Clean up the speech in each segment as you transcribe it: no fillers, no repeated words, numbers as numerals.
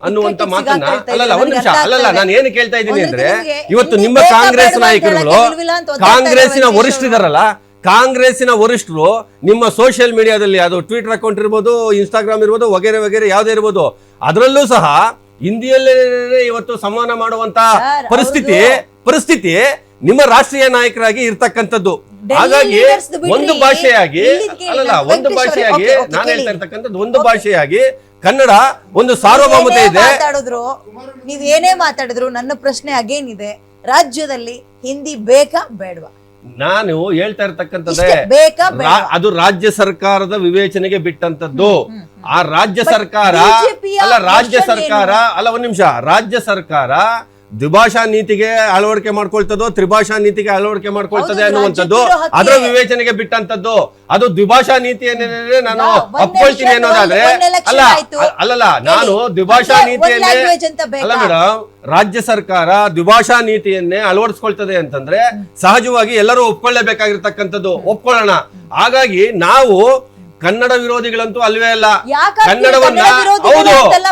ಅನ್ನುವಂತ ಮಾತನ್ನ ಅಲ್ಲಲ್ಲ ಒಂದ್ ನಿಮಿಷ ಅಲ್ಲಲ್ಲ ನಾನು ಏನು ಕೇಳ್ತಾ ಇದ್ದೀನಿ ಅಂದ್ರೆ ಇವತ್ತು ನಿಮ್ಮ ಕಾಂಗ್ರೆಸ್ ನಾಯಕರುಗಳು ಕಾಂಗ್ರೆಸ್ಸಿನ ವರಿಷ್ಠರಿದಾರಲ್ಲ ಕಾಂಗ್ರೆಸ್ಸಿನ ವರಿಷ್ಠರು ನಿಮ್ಮ ಸೋಷಿಯಲ್ ಮೀಡಿಯಾದಲ್ಲಿ ಅದು ಟ್ವಿಟರ್ ಅಕೌಂಟ್ ಇರ್ಬೋದು ಇನ್ಸ್ಟಾಗ್ರಾಮ್ ಇರ್ಬೋದು ವಗೇರೆ ವಗೇರೆ ಯಾವುದೇ ಇರ್ಬೋದು ಅದರಲ್ಲೂ ಸಹ ಹಿಂದಿಯಲ್ಲೇ ಇವತ್ತು ಸಂವಹನ ಮಾಡುವಂತ ಪರಿಸ್ಥಿತಿ ನಿಮ್ಮ ರಾಷ್ಟ್ರೀಯ ನಾಯಕರಾಗಿ ಇರ್ತಕ್ಕಂಥದ್ದು. ಹಾಗಾಗಿ ಒಂದು ಭಾಷೆಯಾಗಿ ನಾನು ಹೇಳ್ತಾ ಇರ್ತಕ್ಕಂಥದ್ದು ಒಂದು ಭಾಷೆಯಾಗಿ ಕನ್ನಡ ಒಂದು ಸಾರ್ವಭೌಮತೆ ಇದೆ. ನೀವೇನೇ ಮಾತಾಡಿದ್ರು ನನ್ನ ಪ್ರಶ್ನೆ ಅಗೇನ್ ಇದೆ, ರಾಜ್ಯದಲ್ಲಿ ಹಿಂದಿ ಬೇಕಾ ಬೇಡವಾ? ನಾನು ಹೇಳ್ತಾ ಇರ್ತಕ್ಕಂಥದ್ದೇ ಅದು ರಾಜ್ಯ ಸರ್ಕಾರದ ವಿವೇಚನೆಗೆ ಬಿಟ್ಟಂತದ್ದು. ಆ ರಾಜ್ಯ ಸರ್ಕಾರ ಒಂದ್ ನಿಮಿಷ ರಾಜ್ಯ ಸರ್ಕಾರ ದ್ವಿಭಾಷಾ ನೀತಿಗೆ ಅಳವಡಿಕೆ ಮಾಡ್ಕೊಳ್ತದೋ ತ್ರಿಭಾಷಾ ನೀತಿಗೆ ಅಳವಡಿಕೆ ಮಾಡ್ಕೊಳ್ತದೆ ಅನ್ನುವಂಥದ್ದು ಅದರ ವಿವೇಚನೆಗೆ ಬಿಟ್ಟಂತದ್ದು. ಅದು ದ್ವಿಭಾಷಾ ನೀತಿಯನ್ನೇ ನಾನು ಒಪ್ಕೊಳ್ತೀನಿ ಅನ್ನೋದಾದ್ರೆ ಅಲ್ಲಲ್ಲ ನಾನು ದ್ವಿಭಾಷಾ ನೀತಿಯನ್ನೇ ಅಲ್ಲ ಮೇಡಮ್, ರಾಜ್ಯ ಸರ್ಕಾರ ದ್ವಿಭಾಷಾ ನೀತಿಯನ್ನೇ ಅಳವಡಿಸ್ಕೊಳ್ತದೆ ಅಂತಂದ್ರೆ ಸಹಜವಾಗಿ ಎಲ್ಲರೂ ಒಪ್ಕೊಳ್ಳೇಬೇಕಾಗಿರ್ತಕ್ಕಂಥದ್ದು, ಒಪ್ಕೊಳ್ಳೋಣ. ಹಾಗಾಗಿ ನಾವು ಕನ್ನಡ ವಿರೋಧಿಗಳಂತೂ ಅಲ್ವೇ ಅಲ್ಲ. ಕನ್ನಡವನ್ನ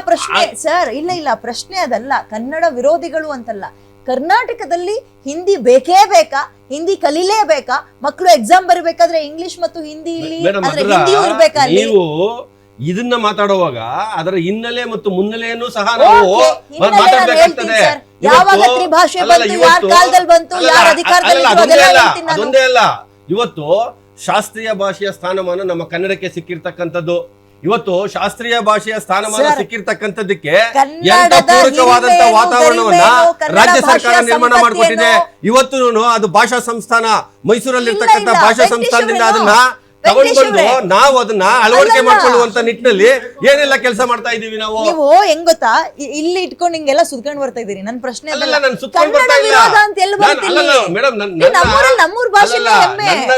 ಪ್ರಶ್ನೆ ಸರ್ ಇಲ್ಲ ಪ್ರಶ್ನೆ ಅದಲ್ಲ, ಕನ್ನಡ ವಿರೋಧಿಗಳು ಅಂತಲ್ಲ. ಕರ್ನಾಟಕದಲ್ಲಿ ಹಿಂದಿ ಬೇಕೇ ಬೇಕಾ? ಹಿಂದಿ ಕಲೀಲೇಬೇಕಾ? ಮಕ್ಕಳು ಎಕ್ಸಾಮ್ ಬರಬೇಕಾದ್ರೆ ಇಂಗ್ಲಿಷ್ ಮತ್ತು ಹಿಂದಿ ಇರ್ಬೇಕಾ? ನೀವು ಇದನ್ನ ಮಾತಾಡುವಾಗ ಅದರ ಹಿನ್ನೆಲೆ ಮತ್ತು ಮುನ್ನೆಲೆಯನ್ನು ಸಹ ನಾವು ಮಾತಾಡಬೇಕಾಗ್ತದೆ. ಯಾವಾಗ ತ್ರಿಭಾಷೆ ಬಂತು, ಯಾರ ಕಾಲದಲ್ಲಿ ಬಂತು, ಯಾರ ಅಧಿಕಾರದಲ್ಲಿ ಅದೊಂದೇ ಅಲ್ಲ, ಇವತ್ತು ಶಾಸ್ತ್ರೀಯ ಭಾಷೆಯ ಸ್ಥಾನಮಾನ ನಮ್ಮ ಕನ್ನಡಕ್ಕೆ ಸಿಕ್ಕಿರ್ತಕ್ಕಂಥದ್ದು. ಇವತ್ತು ಶಾಸ್ತ್ರೀಯ ಭಾಷೆಯ ಸ್ಥಾನಮಾನ ಸಿಕ್ಕಿರ್ತಕ್ಕಂಥದ್ದಕ್ಕೆ ಎಂತ ಪೂರಕವಾದಂತಹ ವಾತಾವರಣವನ್ನ ರಾಜ್ಯ ಸರ್ಕಾರ ನಿರ್ಮಾಣ ಮಾಡಿಕೊಟ್ಟಿದೆ. ಇವತ್ತು ಅದು ಭಾಷಾ ಸಂಸ್ಥಾನ ಮೈಸೂರಲ್ಲಿರ್ತಕ್ಕಂಥ ಭಾಷಾ ಸಂಸ್ಥಾನದಿಂದ ಅದನ್ನ ತಗೊಂಡ್ಬಂದು ನಾವು ಅದನ್ನ ಅಳವಡಿಕೆ ಮಾಡ್ಕೊಳ್ಳುವಂತ ನಿಟ್ಟಿನಲ್ಲಿ ಏನೆಲ್ಲ ಕೆಲಸ ಮಾಡ್ತಾ ಇದೀವಿ ನಾವು. ನೀವು ಹೆಂಗ್ ಗೊತ್ತಾ, ಇಲ್ಲಿ ಇಟ್ಕೊಂಡು ಹಿಂಗೆಲ್ಲ ಸುತ್ಕೊಂಡು ಬರ್ತಾ ಇದೀರಿ. ನನ್ನ ಪ್ರಶ್ನೆ ನಾನು ಸುತ್ಕೊಂಡು ಬರ್ತಾ ಇಲ್ಲ ಮೇಡಮ್, ನನ್ನ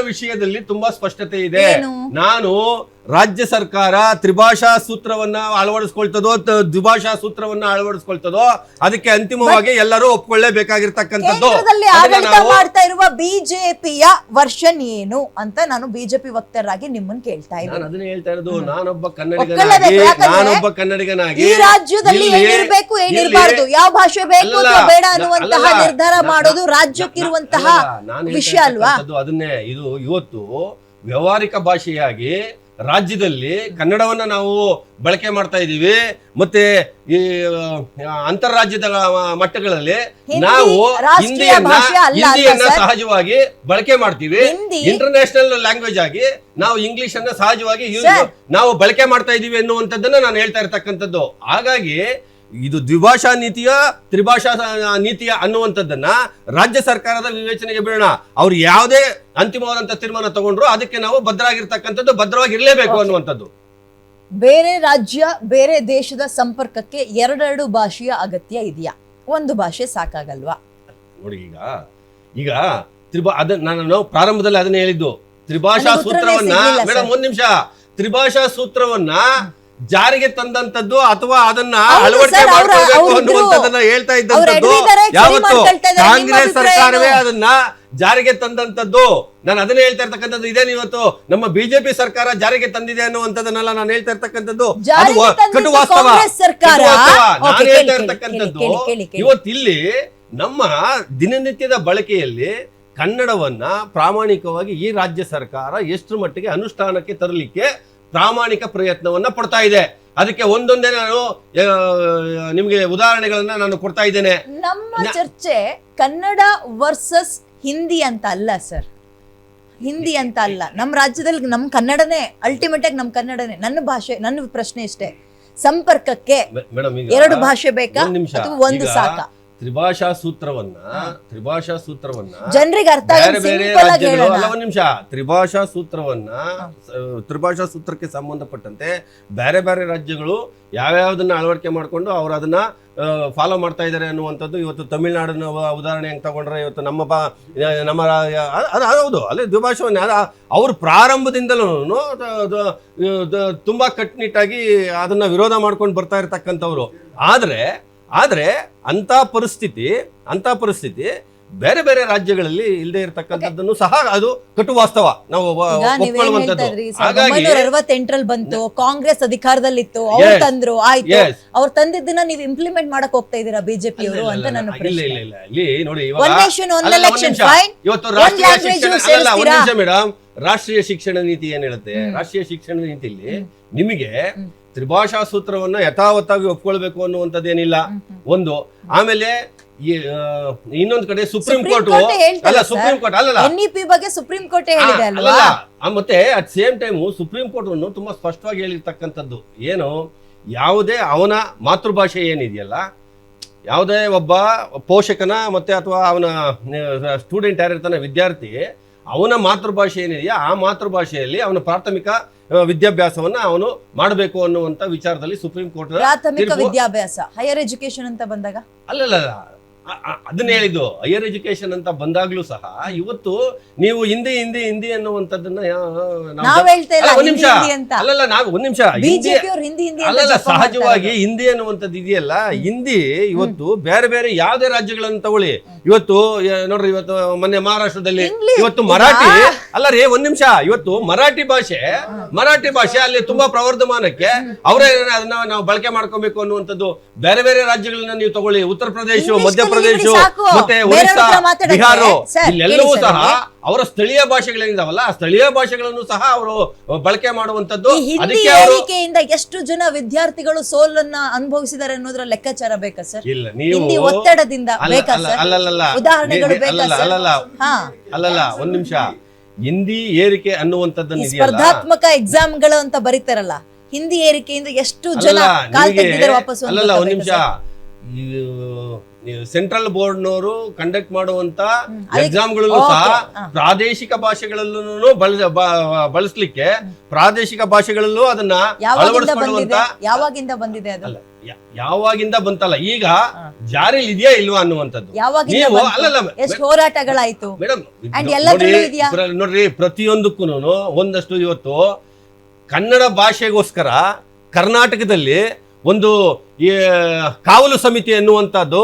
ವಿಷಯದಲ್ಲಿ ತುಂಬಾ ಸ್ಪಷ್ಟತೆ ಇದೆ. ನಾನು ರಾಜ್ಯ ಸರ್ಕಾರ ತ್ರಿಭಾಷಾ ಸೂತ್ರವನ್ನ ಅಳವಡಿಸ್ಕೊಳ್ತದೋ ದ್ವಿಭಾಷಾ ಸೂತ್ರವನ್ನ ಅಳವಡಿಸ್ಕೊಳ್ತದೋ ಅದಕ್ಕೆ ಅಂತಿಮವಾಗಿ ಎಲ್ಲರೂ ಒಪ್ಕೊಳ್ಳೇಬೇಕಾಗಿರ್ತಕ್ಕಂಥದ್ದು. ಮಾಡ್ತಾ ಇರುವ ಬಿಜೆಪಿಯ ವರ್ಷನ್ ಏನು ಅಂತ ನಾನು ಬಿಜೆಪಿ ವಕ್ತಾರರಾಗಿ ನಿಮ್ಮನ್ನ ಕೇಳ್ತಾ ಇದ್ದೀನಿ. ನಾನು ಅದನ್ನ ಹೇಳ್ತಾ ಇರೋದು, ನಾನೊಬ್ಬ ಕನ್ನಡಿಗನಾಗಿ ಈ ರಾಜ್ಯದಲ್ಲಿ ಏನಿರ್ಬೇಕು ಏನಿರಬಾರ್ದು, ಯಾವ ಭಾಷೆ ಬೇಕು ಬೇಡ ಅನ್ನುವಂತಹ ನಿರ್ಧಾರ ಮಾಡೋದು ರಾಜ್ಯಕ್ಕಿರುವಂತಹ ವಿಷಯ ಅಲ್ವಾ? ಅದನ್ನೇ ಇದು ಇವತ್ತು ವ್ಯವಹಾರಿಕ ಭಾಷೆಯಾಗಿ ರಾಜ್ಯದಲ್ಲಿ ಕನ್ನಡವನ್ನ ನಾವು ಬಳಕೆ ಮಾಡ್ತಾ ಇದೀವಿ. ಮತ್ತೆ ಈ ಅಂತರ್ರಾಜ್ಯದ ಮಟ್ಟಗಳಲ್ಲಿ ನಾವು ಹಿಂದಿಯನ್ನ ಸಹಜವಾಗಿ ಬಳಕೆ ಮಾಡ್ತೀವಿ. ಇಂಟರ್ನ್ಯಾಷನಲ್ ಲ್ಯಾಂಗ್ವೇಜ್ ಆಗಿ ನಾವು ಇಂಗ್ಲಿಷ್ ಅನ್ನ ಸಹಜವಾಗಿ ನಾವು ಬಳಕೆ ಮಾಡ್ತಾ ಇದೀವಿ ಎನ್ನುವಂಥದ್ದನ್ನ ನಾನು ಹೇಳ್ತಾ ಇರ್ತಕ್ಕಂಥದ್ದು. ಹಾಗಾಗಿ ಇದು ದ್ವಿಭಾಷಾ ನೀತಿಯ ತ್ರಿಭಾಷಾ ನೀತಿಯ ಅನ್ನುವಂಥದ್ದನ್ನ ರಾಜ್ಯ ಸರ್ಕಾರದ ವಿವೇಚನೆಗೆ ಬಿಡೋಣ. ಅವ್ರು ಯಾವುದೇ ಅಂತಿಮವಾದಂತ ತೀರ್ಮಾನ ತಗೊಂಡ್ರು ಅದಕ್ಕೆ ನಾವು ಭದ್ರವಾಗಿರ್ತಕ್ಕಂಥದ್ದು, ಭದ್ರವಾಗಿರ್ಲೇಬೇಕು ಅನ್ನುವಂಥದ್ದು. ಬೇರೆ ರಾಜ್ಯ ಬೇರೆ ದೇಶದ ಸಂಪರ್ಕಕ್ಕೆ ಎರಡೆರಡು ಭಾಷೆಯ ಅಗತ್ಯ ಇದೆಯಾ? ಒಂದು ಭಾಷೆ ಸಾಕಾಗಲ್ವಾ? ನೋಡಿ ಈಗ ನಾನು ಪ್ರಾರಂಭದಲ್ಲಿ ಅದನ್ನ ಹೇಳಿದ್ದು, ತ್ರಿಭಾಷಾ ಸೂತ್ರವನ್ನ ಮೇಡಮ್ ಒಂದ್ ನಿಮಿಷ, ತ್ರಿಭಾಷಾ ಸೂತ್ರವನ್ನ ಜಾರಿಗೆ ತಂದಂತದ್ದು ಅಥವಾ ಅದನ್ನ ಅಳವಡಿಕೆ ಮಾಡ್ಕೊಳ್ಬೇಕು ಅನ್ನುವಂಥದ್ದನ್ನ ಹೇಳ್ತಾ ಇದ್ದಂಥದ್ದು ಯಾವತ್ತು ಕಾಂಗ್ರೆಸ್ ಸರ್ಕಾರವೇ ಅದನ್ನ ಜಾರಿಗೆ ತಂದಂತದ್ದು. ನಾನು ಅದನ್ನ ಹೇಳ್ತಾ ಇರ್ತಕ್ಕಂಥದ್ದು ಇದೇನು ಇವತ್ತು ನಮ್ಮ ಬಿಜೆಪಿ ಸರ್ಕಾರ ಜಾರಿಗೆ ತಂದಿದೆ ಅನ್ನುವಂಥದ್ದನ್ನೆಲ್ಲ ನಾನು ಹೇಳ್ತಾ ಇರ್ತಕ್ಕಂಥದ್ದು ಕಟು ವಾಸ್ತವ. ನಾನು ಹೇಳ್ತಾ ಇರ್ತಕ್ಕಂಥದ್ದು ಇವತ್ತಿಲ್ಲಿ ನಮ್ಮ ದಿನನಿತ್ಯದ ಬಳಕೆಯಲ್ಲಿ ಕನ್ನಡವನ್ನ ಪ್ರಾಮಾಣಿಕವಾಗಿ ಈ ರಾಜ್ಯ ಸರ್ಕಾರ ಎಷ್ಟು ಮಟ್ಟಿಗೆ ಅನುಷ್ಠಾನಕ್ಕೆ ತರಲಿಕ್ಕೆ ಪ್ರಾಮಾಣಿಕ ಪ್ರಯತ್ನವನ್ನ ಪಡ್ತಾ ಇದೆ. ಅದಕ್ಕೆ ಒಂದೊಂದೇ ನಾನು ನಿಮ್ಗೆ ಉದಾಹರಣೆಗಳನ್ನ ನಾನು ಕೊಡ್ತಾ ಇದ್ದೇನೆ. ನಮ್ಮ ಚರ್ಚೆ ಕನ್ನಡ ವರ್ಸಸ್ ಹಿಂದಿ ಅಂತ ಅಲ್ಲ ಸರ್, ಹಿಂದಿ ಅಂತ ಅಲ್ಲ. ನಮ್ಮ ರಾಜ್ಯದಲ್ಲಿ ನಮ್ಮ ಕನ್ನಡನೇ ಅಲ್ಟಿಮೇಟ್ ಆಗಿ, ನಮ್ಮ ಕನ್ನಡನೇ ನನ್ನ ಭಾಷೆ. ನನ್ನ ಪ್ರಶ್ನೆ ಇಷ್ಟೇ, ಸಂಪರ್ಕಕ್ಕೆ ಎರಡು ಭಾಷೆ ಬೇಕಾ ಅಥವಾ ಒಂದು ಸಾಕಾ? ತ್ರಿಭಾಷಾ ಸೂತ್ರವನ್ನ ಜನರಿಗೆ ಅರ್ಥ ಬೇರೆ ರಾಜ್ಯಗಳು ಒಂದ್ ನಿಮಿಷ ತ್ರಿಭಾಷಾ ಸೂತ್ರಕ್ಕೆ ಸಂಬಂಧಪಟ್ಟಂತೆ ಬೇರೆ ಬೇರೆ ರಾಜ್ಯಗಳು ಯಾವ್ಯಾವ್ದನ್ನ ಅಳವಡಿಕೆ ಮಾಡ್ಕೊಂಡು ಅವ್ರು ಅದನ್ನ ಫಾಲೋ ಮಾಡ್ತಾ ಇದ್ದಾರೆ ಅನ್ನುವಂಥದ್ದು. ಇವತ್ತು ತಮಿಳುನಾಡಿನ ಉದಾಹರಣೆ ಹೆಂಗ್ ತಗೊಂಡ್ರೆ ಇವತ್ತು ನಮ್ಮ ಹೌದು ಅಲ್ಲೇ ದ್ವಿಭಾಷೆವನ್ನ ಅವ್ರು ಪ್ರಾರಂಭದಿಂದಲೂ ತುಂಬಾ ಕಟ್ಟುನಿಟ್ಟಾಗಿ ಅದನ್ನ ವಿರೋಧ ಮಾಡ್ಕೊಂಡು ಬರ್ತಾ ಇರ್ತಕ್ಕಂಥವ್ರು. ಆದ್ರೆ ಅಂತ ಪರಿಸ್ಥಿತಿ ಬೇರೆ ಬೇರೆ ರಾಜ್ಯಗಳಲ್ಲಿ ಇಲ್ಲದೆ ಇರತಕ್ಕಂಥದ್ದನ್ನು ಸಹ ಅದು ಕಟು ವಾಸ್ತವ ನಾವು ಈಗ ನೀವೇನ್ ಹೇಳ್ತಾ ಒಪ್ಕೊಳ್ಳುವಂಥದ್ದು. ಇದ್ರಿ, ಹಾಗಾಗಿ 1968 ಬಂತು, ಕಾಂಗ್ರೆಸ್ ಅಧಿಕಾರದಲ್ಲಿತ್ತು, ಅವ್ರು Yes. ತಂದ್ರು, ಆಯ್ತು, Yes. ಅವ್ರು ತಂದಿದ್ದನ್ನ ನೀವು ಇಂಪ್ಲಿಮೆಂಟ್ ಮಾಡಕ್ ಹೋಗ್ತಾ ಇದೀರಾ ಬಿಜೆಪಿ ಅವರು ಅಂತ ನನ್ನ ಇಲ್ಲ ಪ್ರಶ್ನೆ. ಇಲ್ಲ ಇಲ್ಲ ಇಲ್ಲಿ ನೋಡಿ One nation, one ಅಲ್ಲಲ್ಲ, ಒಂದ್ election, ನಿಮಿಷ. fine. ಇವತ್ತು One ರಾಷ್ಟ್ರೀಯ language ಶಿಕ್ಷಣ use ಅಲ್ಲಲ್ಲ, ಒಂದ್ ಸೇರಿಸ್ತೀರಾ? ನಿಮಿಷ ಮೇಡಮ್, ರಾಷ್ಟ್ರೀಯ ಶಿಕ್ಷಣ ನೀತಿ ಏನ್ ಹೇಳುತ್ತೆ? ರಾಷ್ಟ್ರೀಯ ಶಿಕ್ಷಣ ನೀತಿಯಲ್ಲಿ ನಿಮಗೆ ತ್ರಿಭಾಷಾ ಸೂತ್ರವನ್ನ ಯಥಾವತ್ತಾಗಿ ಒಪ್ಕೊಳ್ಬೇಕು ಅನ್ನುವಂಥದ್ದೇನಿಲ್ಲ ಒಂದು. ಆಮೇಲೆ ಇನ್ನೊಂದ್ ಕಡೆ ಸುಪ್ರೀಂ ಕೋರ್ಟ್ ಅಲ್ಲ, ಸುಪ್ರೀಂ ಕೋರ್ಟ್ ಅಲ್ಲಲ್ಲ, NEP ಬಗ್ಗೆ ಸುಪ್ರೀಂ ಕೋರ್ಟ್ ಹೇಳಿದೆ ಅಲ್ವಾ? ಅಲ್ಲಲ್ಲ, ಮತ್ತೆ at same time supreme court ಅನ್ನು ತುಂಬಾ ಸ್ಪಷ್ಟವಾಗಿ ಹೇಳಿರ್ತಕ್ಕಂಥದ್ದು ಏನು, ಯಾವುದೇ ಅವನ ಮಾತೃಭಾಷೆ ಏನಿದೆಯಲ್ಲ, ಯಾವುದೇ ಒಬ್ಬ ಪೋಷಕನ ಮತ್ತೆ ಅಥವಾ ಅವನ ಸ್ಟೂಡೆಂಟ್ ಯಾರಿರ್ತಾನೆ, ವಿದ್ಯಾರ್ಥಿ, ಅವನ ಮಾತೃಭಾಷೆ ಏನಿದೆಯಾ ಆ ಮಾತೃಭಾಷೆಯಲ್ಲಿ ಅವನ ಪ್ರಾಥಮಿಕ ವಿದ್ಯಾಭ್ಯಾಸವನ್ನ ಅವನು ಮಾಡಬೇಕು ಅನ್ನುವಂತ ವಿಚಾರದಲ್ಲಿ ಸುಪ್ರೀಂ ಕೋರ್ಟ್ ಪ್ರಾಥಮಿಕ ವಿದ್ಯಾಭ್ಯಾಸ, ಹೈಯರ್ ಎಜುಕೇಶನ್ ಅಂತ ಬಂದಾಗ ಅಲ್ಲಲ್ಲ, ಅದನ್ನ ಹೇಳಿದ್ದು ಹೈಯರ್ ಎಜುಕೇಶನ್ ಅಂತ ಬಂದಾಗ್ಲೂ ಸಹ ಇವತ್ತು ನೀವು ಹಿಂದಿ ಅನ್ನುವಂಥದ್ದನ್ನ ನಾವ್ ಹೇಳ್ತಾ ಇಲ್ಲ ಒಂದ್ ನಿಮಿಷ, ಹಿಂದಿ ಅಂತ. ಅಲ್ಲಲ್ಲ, ನಾವು ಒಂದ್ ನಿಮಿಷ, ಬಿಜೆಪಿ ಅವ್ರು ಹಿಂದಿ ಅಂತ ಅಲ್ಲಲ್ಲ, ಜಪ ಮಾಡ್ತಾ ಸಹಜವಾಗಿ ಇರೋದು. ಹಿಂದಿ ಅನ್ನುವಂಥದ್ದು ಇದೆಯಲ್ಲ, ಹಿಂದಿ ಇವತ್ತು ಬೇರೆ ಬೇರೆ ಯಾವುದೇ ರಾಜ್ಯಗಳನ್ನು ತಗೊಳ್ಳಿ, ಇವತ್ತು ನೋಡ್ರಿ, ಇವತ್ತು ಮೊನ್ನೆ ಮಹಾರಾಷ್ಟ್ರದಲ್ಲಿ English ಇವತ್ತು ಮರಾಠಿ ಅಲ್ಲ ರೀ, ಒಂದ್ ನಿಮಿಷ, ಇವತ್ತು ಮರಾಠಿ ಭಾಷೆ ಅಲ್ಲಿ ತುಂಬಾ ಪ್ರವರ್ಧಮಾನಕ್ಕೆ ಅವರೇ ಅದನ್ನ ನಾವು ಬಳಕೆ ಮಾಡ್ಕೋಬೇಕು ಅನ್ನುವಂಥದ್ದು ಬೇರೆ ಬೇರೆ ರಾಜ್ಯಗಳನ್ನ ನೀವು ತಗೊಳ್ಳಿ, ಉತ್ತರ ಪ್ರದೇಶ, English ಮಧ್ಯಪ್ರದೇಶ, ಕಲಿಬಿಡಿ ಸಾಕು. ಮತ್ತೆ ಬೇರೆ ಒರಿಸ್ಸಾ, ಹತ್ರ ಮಾತಾಡಕ್ಕೆ ಬಿಹಾರ, ಸರ್, ಇಲ್ಲೆಲ್ಲವೂ ಕೇಳಿ ಸಹ ಸರ್, ಅವರ ಸ್ಥಳೀಯ ಭಾಷೆಗಳೇನಿದಾವಲ್ಲ ಆ ಸ್ಥಳೀಯ ಭಾಷೆಗಳನ್ನು ಸಹ ಅವರು ಬಳಕೆ ಮಾಡುವಂತದ್ದು. ಈ ಹಿಂದಿ ಅದಕ್ಕೆ ಅವರು ಏರಿಕೆಯಿಂದ ಎಷ್ಟು ಜನ ವಿದ್ಯಾರ್ಥಿಗಳು ಸೋಲನ್ನ ಅನುಭವಿಸಿದ್ದಾರೆ ಅನ್ನೋದ್ರ ಲೆಕ್ಕಾಚಾರ ಬೇಕಾ ಸರ್? ಇಲ್ಲ, ನೀವು ಹಿಂದಿ ಒತ್ತಡದಿಂದ ಬೇಕಾ ಸರ್? ಅಲ್ಲಲ್ಲ, ಉದಾಹರಣೆಗಳು ಬೇಕಾ ಸರ್? ಹಾ, ಅಲ್ಲಲ್ಲ, ಒಂದ್ ನಿಮಿಷ, ಹಿಂದಿ ಏರಿಕೆ ಅನ್ನುವಂಥದ್ದನ್ನ ಈ ಇದೆಯಲ್ಲ, ಸ್ಪರ್ಧಾತ್ಮಕ ಎಕ್ಸಾಮ್ಗಳು ಅಂತ ಬರೀತಾರಲ್ಲ, ಹಿಂದಿ ಏರಿಕೆಯಿಂದ ಎಷ್ಟು ಜನ ಕಾಲ್ ತೆಗೆದಿದ್ದಾರೆ ವಾಪಸ್? ಅಲ್ಲಲ್ಲ, ಒಂದ್ ನಿಮಿಷ, ಸೆಂಟ್ರಲ್ ಬೋರ್ಡ್ನವರು ಕಂಡಕ್ಟ್ ಮಾಡುವಂತ ಎಕ್ಸಾಮ್ಗಳಲ್ಲೂ ಸಹ ಪ್ರಾದೇಶಿಕ ಭಾಷೆಗಳಲ್ಲೂ ಬಳಸಲಿಕ್ಕೆ ಪ್ರಾದೇಶಿಕ ಭಾಷೆಗಳಲ್ಲೂ ಅದನ್ನ ಅಳವಡಿಸಿಕೊಳ್ಳುವಂತ ಯಾವಾಗಿಂದ ಬಂದಿದೆ ಅದು? ಅಲ್ಲ, ಯಾವಾಗಿಂದ ಬಂತಲ್ಲ, ಈಗ ಜಾರಿಲಿ ಇದೆಯಾ ಇಲ್ವಾ ಅನ್ನುವಂಥದ್ದು. ನೀವು ಅಲ್ಲಲ್ಲ ಎಷ್ಟು ಹೋರಾಟಗಳಾಯ್ತು ಮೇಡಮ್, And ಎಲ್ಲದರಲ್ಲೂ ಇದೆಯಾ? ನೋಡ್ರಿ, ಪ್ರತಿಯೊಂದಕ್ಕೂ ಒಂದಷ್ಟು ಇವತ್ತು ಕನ್ನಡ ಭಾಷೆಗೋಸ್ಕರ ಕರ್ನಾಟಕದಲ್ಲಿ ಒಂದು ಕಾವಲು ಸಮಿತಿ ಎನ್ನುವಂತದ್ದು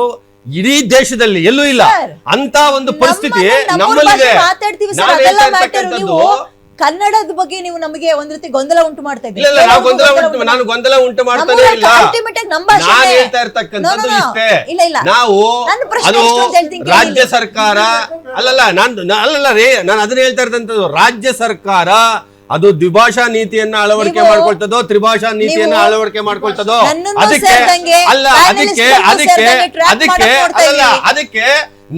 ಇಡೀ ದೇಶದಲ್ಲಿ ಎಲ್ಲೂ ಇಲ್ಲ. ಅಂತ ಒಂದು ಪರಿಸ್ಥಿತಿ ನಮ್ಮಲ್ಲಿದೆ. ನಾನು ಹೇಳ್ತಾ ಇರ್ತಕ್ಕಂಥದ್ದು ಕನ್ನಡದ ಬಗ್ಗೆ ನೀವು ನಮಗೆ ಒಂದ್ ರೀತಿ ಗೊಂದಲ ಉಂಟು ಮಾಡ್ತಾ ಇದ್ದೀರಿ. ಇಲ್ಲ, ನಾನು ಗೊಂದಲ ಉಂಟು ಮಾಡ್ತಾನೆ ಇಲ್ಲ. ನಾನು ಹೇಳ್ತಾ ಇರ್ತಕ್ಕಂಥದ್ದು ಇಷ್ಟೇ, ನಾವು ಅದು ರಾಜ್ಯ ಸರ್ಕಾರ ಅಲ್ಲಲ್ಲ ನಾನು ಅದನ್ನ ಹೇಳ್ತಾ ಇರ್ತಕ್ಕಂಥದ್ದು, ರಾಜ್ಯ ಸರ್ಕಾರ ಅದು ದ್ವಿಭಾಷಾ ನೀತಿಯನ್ನ ಅಳವಡಿಕೆ ಮಾಡ್ಕೊಳ್ತದೋ ತ್ರಿಭಾಷಾ ನೀತಿಯನ್ನ ಅಳವಡಿಕೆ ಮಾಡ್ಕೊಳ್ತದೋ ಅದಕ್ಕೆ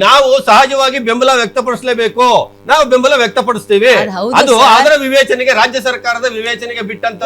ನಾವು ಸಹಜವಾಗಿ ಬೆಂಬಲ ವ್ಯಕ್ತಪಡಿಸಲೇಬೇಕು. ನಾವು ಬೆಂಬಲ ವ್ಯಕ್ತಪಡಿಸ್ತೀವಿ. ಅದು ಅದರ ವಿವೇಚನೆಗೆ, ರಾಜ್ಯ ಸರ್ಕಾರದ ವಿವೇಚನೆಗೆ ಬಿಟ್ಟಂತ